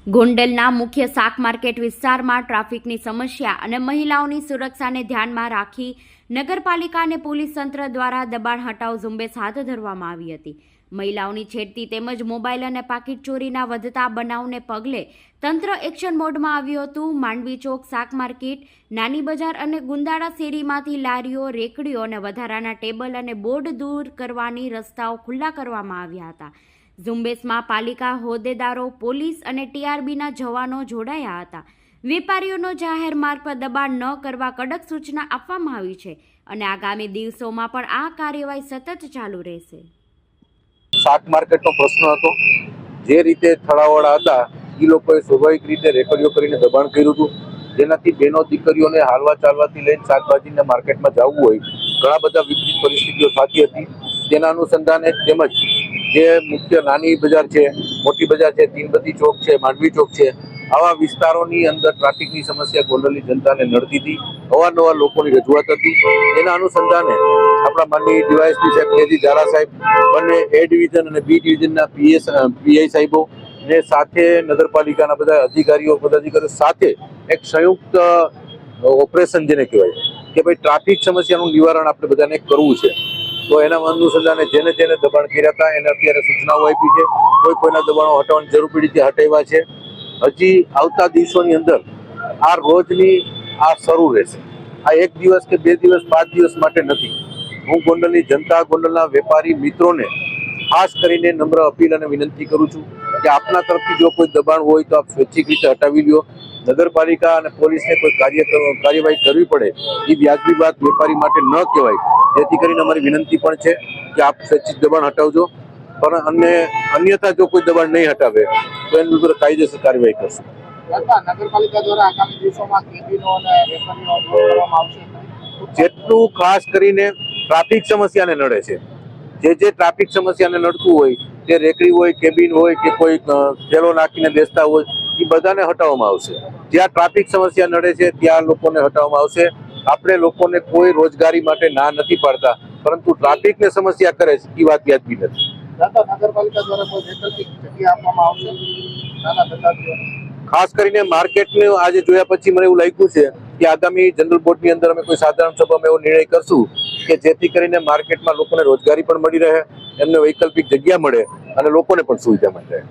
ગોંડલના મુખ્ય શાક માર્કેટ વિસ્તારમાં ટ્રાફિકની સમસ્યા અને મહિલાઓની સુરક્ષાને ધ્યાનમાં રાખી નગરપાલિકા અને પોલીસ તંત્ર દ્વારા દબાણ હટાવ ઝુંબેશ હાથ ધરવામાં આવી હતી। મહિલાઓની છેડતી તેમજ મોબાઈલ અને પાકીટ ચોરીના વધતા બનાવને પગલે તંત્ર એક્શન મોડમાં આવ્યું હતું। માંડવી ચોક શાક માર્કેટ, નાની બજાર અને ગુંદાળા શેરીમાંથી લારીઓ, રેકડીઓ અને વધારાના ટેબલ અને બોર્ડ દૂર કરવાની રસ્તાઓ ખુલ્લા કરવામાં આવ્યા હતા। ઝુંબેશમાં પાલિકા હોદ્દેદારો, પોલીસ અને ટીઆરબીના જવાનો જોડાયા હતા। વેપારીઓનો જાહેર માર્ગ પર દબાણ ન કરવા કડક સૂચના આપવામાં આવી છે અને આગામી દિવસોમાં પણ આ કાર્યવાહી સતત ચાલુ રહેશે। શાક માર્કેટનો પ્રશ્ન હતો, જે રીતે થડાવાળા હતા એ લોકોએ સ્વાભાવિક રીતે રેકડીઓ કરીને દબાણ કર્યું હતું, જેનાથી બહેનો દીકરીઓને હાલવા ચાલવાથી લઈને શાકભાજીના માર્કેટમાં જવું હોય ઘણા બધા વિપરીત પરિસ્થિતિઓ થતી હતી। તેના અનુસંધાને તેમજ જે મુખ્ય નાની બજાર છે, મોટી બજાર છે, તીનબત્તી ચોક છે, માંડવી ચોક છે, આવા વિસ્તારોની અંદર ટ્રાફિકની સમસ્યા ગોંડલની જનતાને નડતી હતી। અવારનવાર લોકોની રજૂઆત હતી। એના અનુસંધાને આપણા માનનીય ડીવાયએસપી સાહેબ, કેજી ઝાલા સાહેબ, બંને એ ડિવિઝન અને બી ડિવિઝનના પીઆઈ સાહેબો ને સાથે નગરપાલિકાના બધા અધિકારીઓ પદાધિકારીઓ સાથે એક સંયુક્ત ઓપરેશન જેને કહેવાય કે ભાઈ ટ્રાફિક સમસ્યાનું નિવારણ આપણે બધાને કરવું છે। તો એના અનુસંધાને જેને દબાણ કર્યા હતા એને અત્યારે સૂચનાઓ આપી છે। કોઈના દબાણો હટાવવાની જરૂર પડી તે હટાવ્યા છે। હજી આવતા દિવસોની અંદર આ રોજની આ શરૂ રહેશે। આ એક દિવસ કે 2 દિવસ 5 દિવસ માટે નથી। હું ગોંડલની જનતા, ગોંડલના વેપારી મિત્રોને ખાસ કરીને નમ્ર અપીલ અને વિનંતી કરું છું કે આપના તરફથી જો કોઈ દબાણ હોય તો આપ સ્વૈચ્છિક રીતે હટાવી લ્યો। નગરપાલિકા અને પોલીસને કોઈ કાર્યવાહી કરવી પડે એ વ્યાજબી વાત વેપારી માટે ન કહેવાય। જેથી કરીને અમારી વિનંતી પણ છે કે આપ સ્વૈચ્છિક દબાણ હટાવજો, પણ અન્યથા જો કોઈ દબાણ નહીં હટાવે તો એની ઉપર કાયદેસર કાર્યવાહી કરશું। નગરપાલિકા દ્વારા આગામી દિવસોમાં કેબિનો અને વેપારીઓ દૂર કરવામાં આવશે। જેટલું ખાસ કરીને ટ્રાફિક સમસ્યાને નડે છે, જે ટ્રાફિક સમસ્યાને નડતું હોય તે રેકડી હોય, કેબિન હોય કે કોઈ થેલો નાખીને બેસતા હોય એ બધાને હટાવવામાં આવશે। જ્યાં ટ્રાફિક સમસ્યા નડે છે ત્યાં લોકોને હટાવવામાં આવશે। આપણે લોકોને કોઈ રોજગારી માટે ના નથી પાડતા, પરંતુ ટ્રાફિકને સમસ્યા કરે છે એ વાત વ્યાજબી નથી। નગરપાલિકા દ્વારા કોઈ વૈકલ્પિક જગ્યા આપવામાં આવશે નાના ધંધાર્થીઓને? ખાસ કરીને માર્કેટને આજે જોયા પછી મને એવું લાગ્યું છે કે આગામી જનરલ બોર્ડની અંદર અમે કોઈ સાધારણ સભામાં એવો નિર્ણય કરશું કે જેથી કરીને માર્કેટમાં લોકોને રોજગારી પણ મળી રહે, એમને વૈકલ્પિક જગ્યા મળે અને લોકોને પણ સુવિધા મળે।